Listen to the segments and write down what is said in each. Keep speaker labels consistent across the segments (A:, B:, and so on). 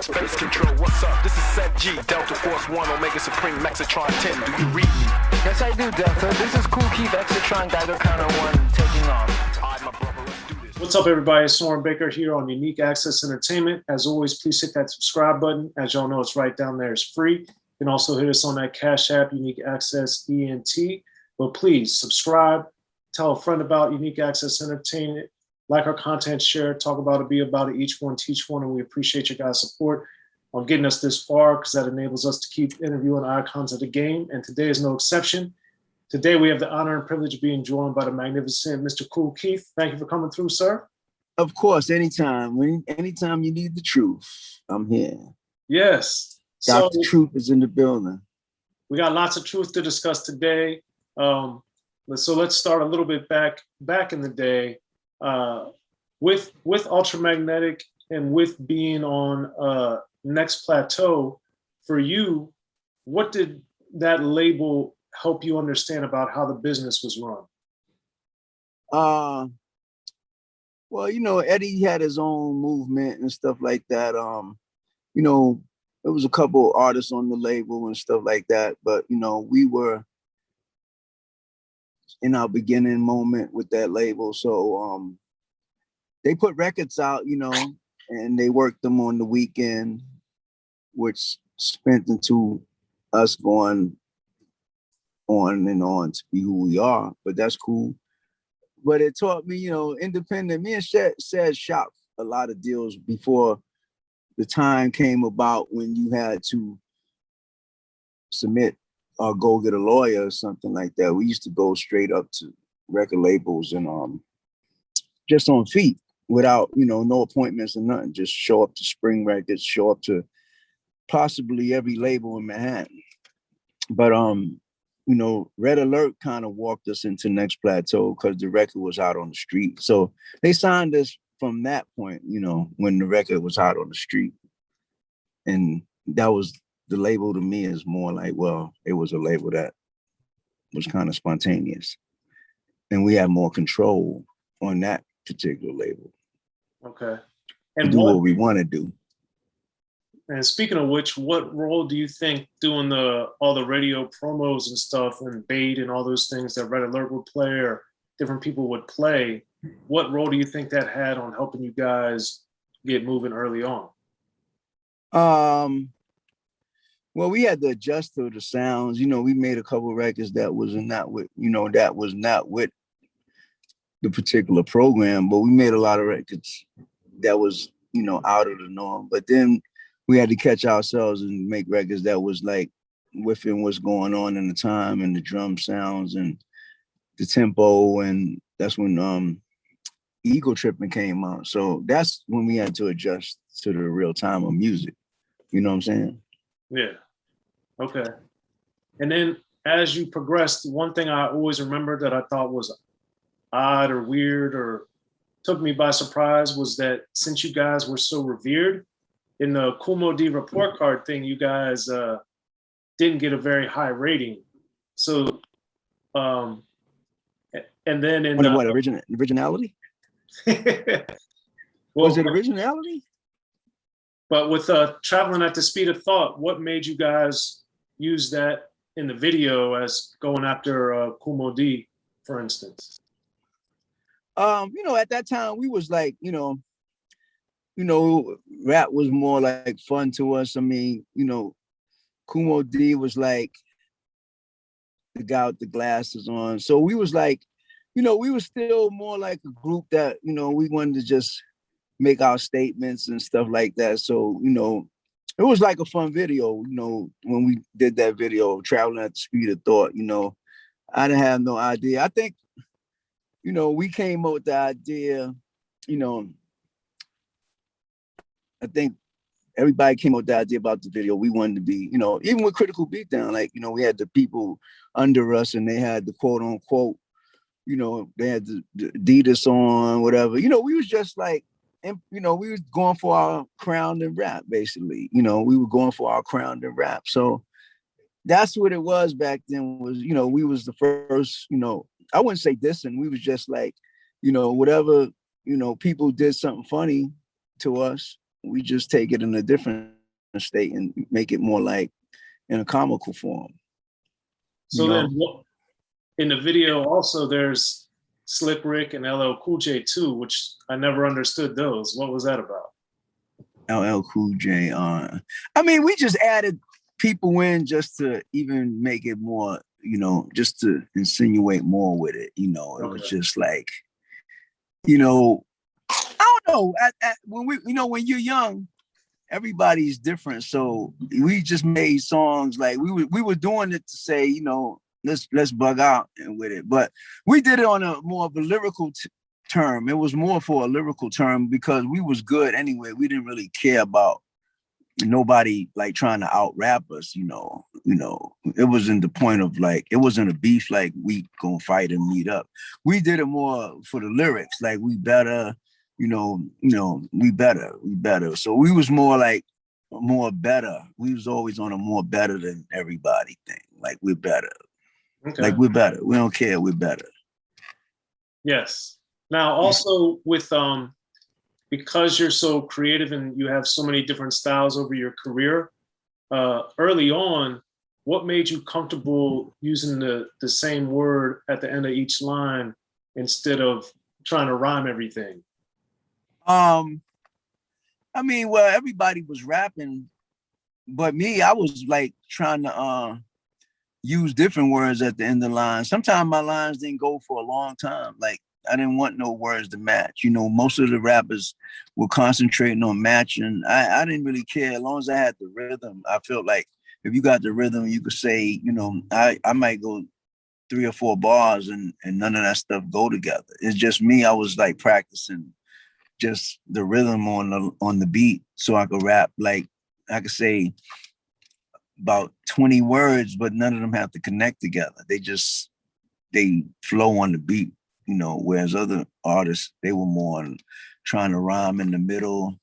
A: Space control, what's up? This is Set G, Delta Force 1, Omega Supreme, Mexatron 10. Do you read me?
B: Yes, I do, Delta. This is Kool Keith, Exatron, Geiger Counter 1, taking off.
A: Alright, my brother, let's do this.
C: What's up, everybody? It's Soren Baker here on Unique Access Entertainment. As always, please hit that subscribe button. As y'all know, it's right down there. It's free. You can also hit us on that Cash App, Unique Access ENT. But please subscribe, tell a friend about Unique Access Entertainment, like our content, share, talk about it, be about it, each one, teach one, and we appreciate your guys' support on getting us this far because that enables us to keep interviewing icons of the game, and today is no exception. Today we have the honor and privilege of being joined by the magnificent Mr. Kool Keith. Thank you for coming through, sir.
D: Of course, anytime. Anytime you need the truth, I'm here.
C: Yes.
D: Dr. Truth is in the building.
C: We got lots of truth to discuss today. So let's start a little bit back in the day. With Ultramagnetic and with being on Next Plateau, for you, what did that label help you understand about how the business was run?
D: Well, you know, Eddie had his own movement and stuff like that. You know, there was a couple artists on the label and stuff like that, but you know, we were in our beginning moment with that label. So they put records out, you know, and they worked them on the weekend, which spent into us going on and on to be who we are. But that's cool. But it taught me, you know, independent. Me and Shed shot a lot of deals before the time came about when you had to submit or go get a lawyer or something like that. We used to go straight up to record labels and just on feet without, you know, no appointments or nothing. Just show up to Spring Records, show up to possibly every label in Manhattan. But you know, Red Alert kind of walked us into Next Plateau because the record was out on the street. So they signed us from that point, you know, when the record was out on the street. And that was the label to me is more like, well, it was a label that was kind of spontaneous. And we had more control on that particular label.
C: Okay. And
D: do what we want to do.
C: And speaking of which, what role do you think doing all the radio promos and stuff and bait and all those things that Red Alert would play or different people would play, what role do you think that had on helping you guys get moving early on?
D: Well, we had to adjust to the sounds. You know, we made a couple of records that was not with, you know, that was not with the particular program, but we made a lot of records that was, you know, out of the norm. But then we had to catch ourselves and make records that was like within what's going on in the time and the drum sounds and the tempo. And that's when Ego Tripping came out. So that's when we had to adjust to the real time of music. You know what I'm saying?
C: Yeah. Okay. And then as you progressed, one thing I always remember that I thought was odd or weird or took me by surprise was that since you guys were so revered, in the Kool Moe Dee report card thing, you guys didn't get a very high rating. So, and then in
D: what originality?
C: Well,
D: was it originality?
C: But with Traveling at the Speed of Thought, what made you guys use that in the video as going after Kool Moe Dee, for instance?
D: You know, at that time we was like, you know, rap was more like fun to us. I mean, you know, Kool Moe Dee was like the guy with the glasses on. So we was like, you know, we was still more like a group that, you know, we wanted to just make our statements and stuff like that. So, you know, it was like a fun video, you know, when we did that video, Traveling at the Speed of Thought, you know, I didn't have no idea. I think, you know, we came up with the idea, you know, I think everybody came up with the idea about the video. We wanted to be, you know, even with Critical Beatdown, like, you know, we had the people under us and they had the quote unquote, you know, they had the Adidas on, whatever. You know, we was just like, and, you know, we was going for our crown and rap, basically. You know, we were going for our crown and rap. So that's what it was back then was, you know, we was the first, you know, I wouldn't say dissing. We was just like, you know, whatever, you know, people did something funny to us, we just take it in a different state and make it more like in a comical form.
C: So then in the video also there's Slick Rick and LL Cool J too, which I never understood those. What was that about?
D: LL Cool J. I mean, we just added people in just to even make it more, just to insinuate more with it. It was just like, I don't know. When you're young, everybody's different. So we just made songs like we were doing it to say, let's bug out and with it. But we did it on a more of a lyrical term. It was more for a lyrical term because we was good anyway. We didn't really care about nobody like trying to out rap us. It wasn't the point of like, it wasn't a beef like we gonna fight and meet up. We did it more for the lyrics, like we better, we better. So we was more like more better. We was always on a more better than everybody thing. Like we're better. Okay. Like we're better. We don't care. We're better.
C: Yes. Now also with because you're so creative and you have so many different styles over your career, early on, what made you comfortable using the same word at the end of each line instead of trying to rhyme everything?
D: I mean, well, everybody was rapping, but me, I was like trying to use different words at the end of the line. Sometimes my lines didn't go for a long time. Like I didn't want no words to match. Most of the rappers were concentrating on matching. I didn't really care as long as I had the rhythm. I felt like if you got the rhythm, you could say, I might go 3 or 4 bars and none of that stuff go together. It's just me. I was like practicing just the rhythm on the beat so I could rap. Like I could say about 20 words, but none of them have to connect together. They flow on the beat, whereas other artists, they were more trying to rhyme in the middle,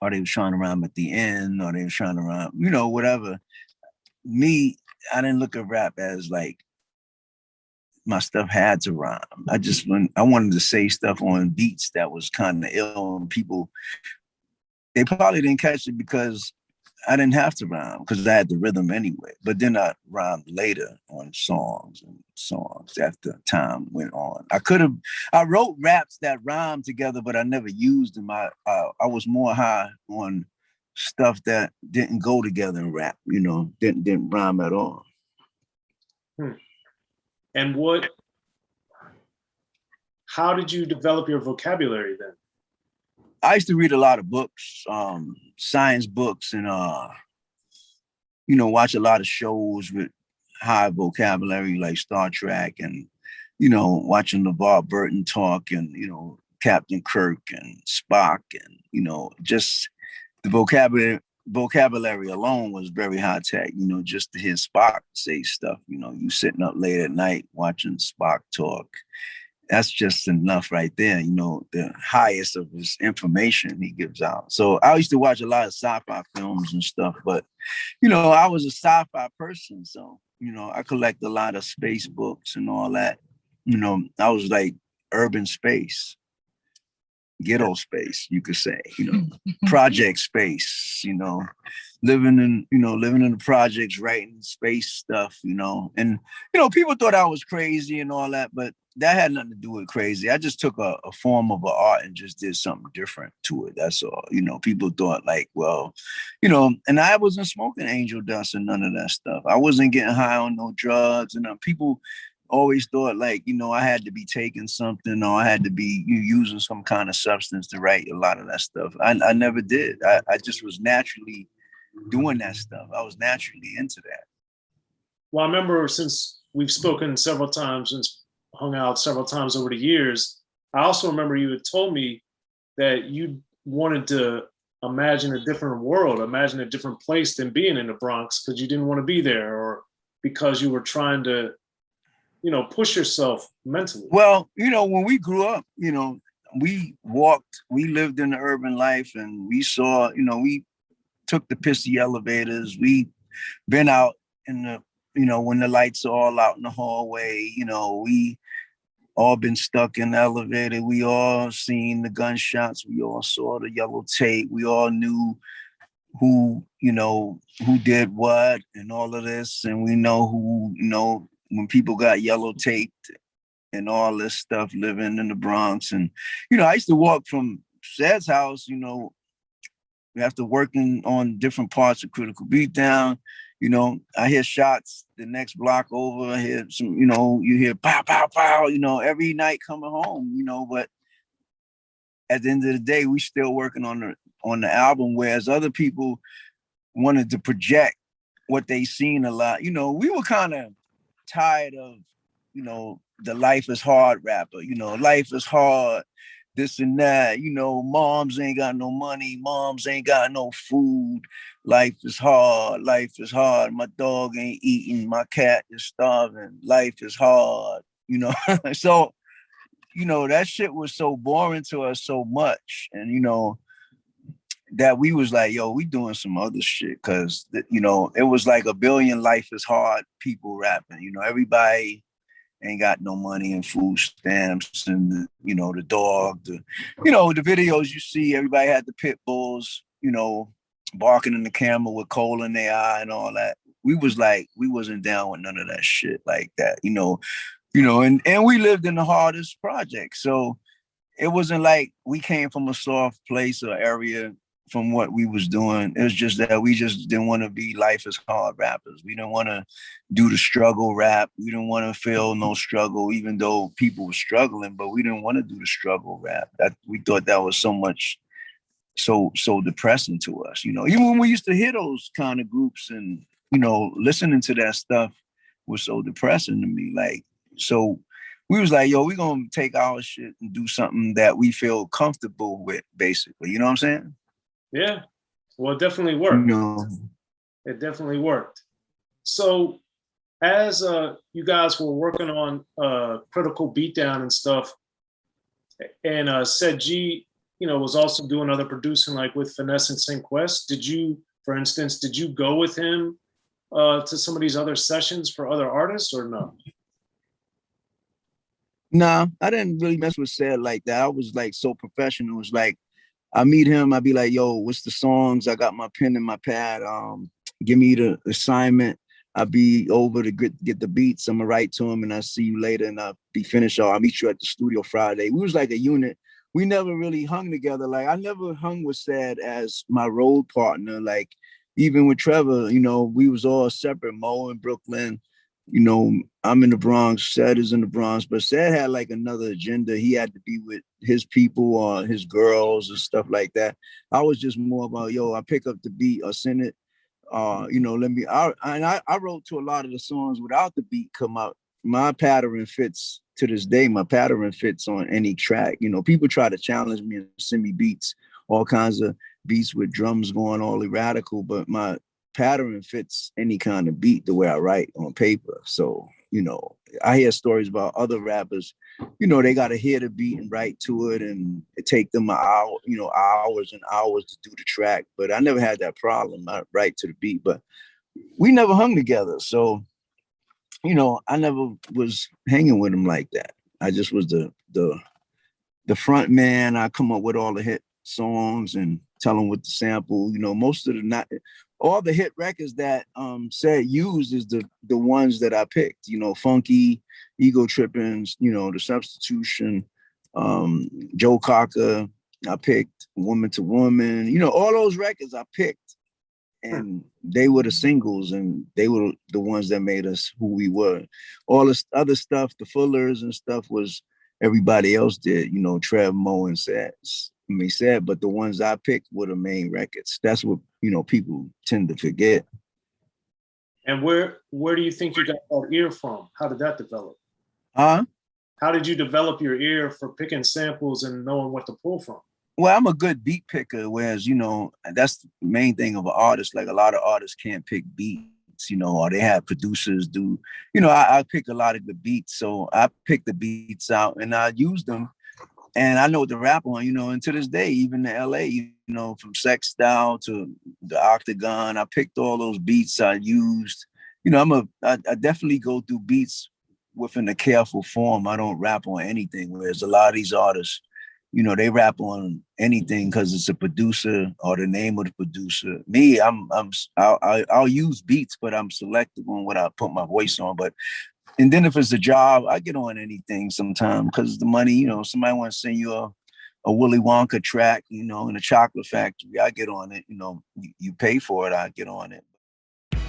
D: or they were trying to rhyme at the end, or they were trying to rhyme, whatever. Me, I didn't look at rap as like my stuff had to rhyme. I wanted to say stuff on beats that was kind of ill, and people, they probably didn't catch it because I didn't have to rhyme because I had the rhythm anyway. But then I rhymed later on songs after time went on. I wrote raps that rhymed together, but I never used them. I was more high on stuff that didn't go together in rap, didn't rhyme at all.
C: And how did you develop your vocabulary then?
D: I used to read a lot of books, science books, and watch a lot of shows with high vocabulary like Star Trek, and watching LeVar Burton talk, and Captain Kirk and Spock, and just the vocabulary alone was very high tech. Just to hear Spock say stuff. You sitting up late at night watching Spock talk. That's just enough right there, the highest of his information he gives out. So I used to watch a lot of sci-fi films and stuff, but, I was a sci-fi person. So, I collect a lot of space books and all that. I was like urban space, ghetto space, you could say, project space, living in the projects, writing space stuff, and, people thought I was crazy and all that, but that had nothing to do with crazy. I just took a form of an art and just did something different to it. That's all. People thought like, well, and I wasn't smoking angel dust and none of that stuff. I wasn't getting high on no drugs. And people always thought like, I had to be taking something, or I had to be using some kind of substance to write a lot of that stuff. I never did. I just was naturally doing that stuff. I was naturally into that.
C: Well, I remember since we've spoken several times and hung out several times over the years, I also remember you had told me that you wanted to imagine a different world, imagine a different place than being in the Bronx because you didn't want to be there, or because you were trying to, push yourself mentally.
D: Well, when we grew up, we lived in the urban life, and we saw, we took the pissy elevators. We been out in the, when the lights are all out in the hallway, all been stuck in the elevator. We all seen the gunshots. We all saw the yellow tape. We all knew who, who did what and all of this. And we know who, when people got yellow taped and all this stuff living in the Bronx. And, I used to walk from Sad's house, after working on different parts of Critical Beatdown. I hear shots the next block over. I hear some, you hear pow, pow, pow, every night coming home, but at the end of the day, we still working on the album, whereas other people wanted to project what they seen a lot. We were kind of tired of, the life is hard rapper, life is hard, this and that, moms ain't got no money, moms ain't got no food, life is hard, my dog ain't eating, my cat is starving, life is hard, so, that shit was so boring to us so much. And, that we was like, yo, we doing some other shit. Cause, it was like a billion life is hard people rapping, everybody ain't got no money and food stamps and, the dog, the videos you see, everybody had the pit bulls, barking in the camera with coal in their eye and all that. We was like, we wasn't down with none of that shit like that, and we lived in the hardest project. So it wasn't like we came from a soft place or area from what we was doing. It was just that we just didn't want to be life is hard rappers. We didn't want to do the struggle rap. We didn't want to feel no struggle, even though people were struggling, but we didn't want to do the struggle rap. We thought that was so depressing to us, even when we used to hear those kind of groups and, listening to that stuff was so depressing to me. Like, so we was like, yo, we're going to take our shit and do something that we feel comfortable with, basically. You know what I'm saying?
C: Yeah. Well, it definitely worked. It definitely worked. So as you guys were working on Critical Beatdown and stuff, and Said G, was also doing other producing, like with Finesse and Synquest. For instance, did you go with him to some of these other sessions for other artists or no?
D: Nah, I didn't really mess with Said like that. I was like so professional. It was like, I meet him, I'd be like, yo, what's the songs? I got my pen and my pad. Give me the assignment. I'll be over to get the beats. I'm gonna write to him and I'll see you later and I'll be finished. Or I'll meet you at the studio Friday. We was like a unit. We never really hung together. Like I never hung with Sad as my road partner. Like even with Trevor, we was all separate. Mo in Brooklyn, I'm in the Bronx, Sad is in the Bronx, but Sad had like another agenda. He had to be with his people or his girls and stuff like that. I was just more about, yo, I pick up the beat or send it. I wrote to a lot of the songs without the beat come out. My pattern fits to this day. My pattern fits on any track. People try to challenge me and send me beats, all kinds of beats with drums going all radical, but my pattern fits any kind of beat the way I write on paper. So, I hear stories about other rappers, they got to hear the beat and write to it and it take them an hour, hours and hours to do the track. But I never had that problem. I write to the beat, but we never hung together. So, I never was hanging with him like that. I just was the front man. I come up with all the hit songs and tell them what to sample. Most of all the hit records that Said used is the ones that I picked. Funky, Ego Trippin', The Substitution, Joe Cocker. I picked Woman to Woman. All those records I picked. And they were the singles and they were the ones that made us who we were. All this other stuff, the Fullers and stuff was everybody else did, Trev, Mo, and Sad, but the ones I picked were the main records. That's what, people tend to forget.
C: And where do you think you got that ear from? How did that develop?
D: Huh?
C: How did you develop your ear for picking samples and knowing what to pull from?
D: Well, I'm a good beat picker, whereas, that's the main thing of an artist. Like a lot of artists can't pick beats, or they have producers do, I pick a lot of the beats. So I pick the beats out and I use them and I know what to rap on, and to this day, even in LA, from Sex Style to the Octagon, I picked all those beats I used. I definitely go through beats within a careful form. I don't rap on anything, whereas a lot of these artists, you know, they rap on anything because it's a producer or the name of the producer. Me, I'll use beats, but I'm selective on what I put my voice on. And then if it's a job, I get on anything sometimes because the money, you know, somebody wants to send you a Willy Wonka track, you know, in a chocolate factory, I get on it. You know, you pay for it, I get on it.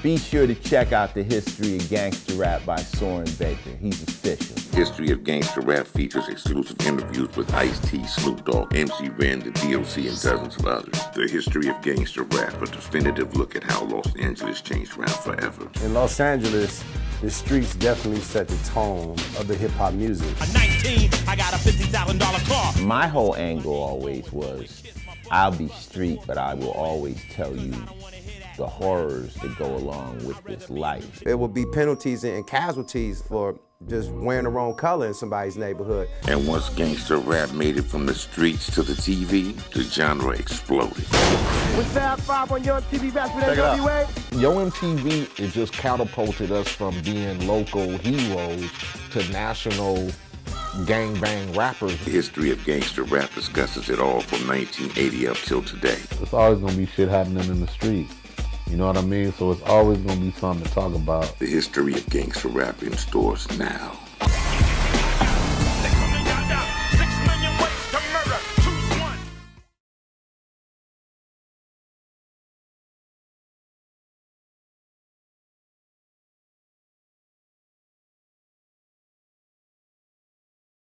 E: Be sure to check out the History of Gangster Rap by Soren Baker. He's official.
F: History of Gangster Rap features exclusive interviews with Ice-T, Snoop Dogg, MC Ren, the D.O.C, and dozens of others. The History of Gangster Rap, a definitive look at how Los Angeles changed rap forever.
G: In Los Angeles, the streets definitely set the tone of the hip-hop music.
H: A 19, I got a $50,000 car.
E: My whole angle always was, I'll be street, but I will always tell you the horrors that go along with this life.
G: There will be penalties and casualties for just wearing the wrong color in somebody's neighborhood.
F: And once gangster rap made it from the streets to the TV, the genre exploded.
B: With Fab 5 on your TV back with NWA.
I: Yo MTV, it just catapulted us from being local heroes to national gangbang rappers.
F: The History of Gangster Rap discusses it all from 1980 up till today.
I: It's always gonna be shit happening in the streets. You know what I mean? So it's always gonna be something to talk about.
F: The History of Gangster Rap in stores now.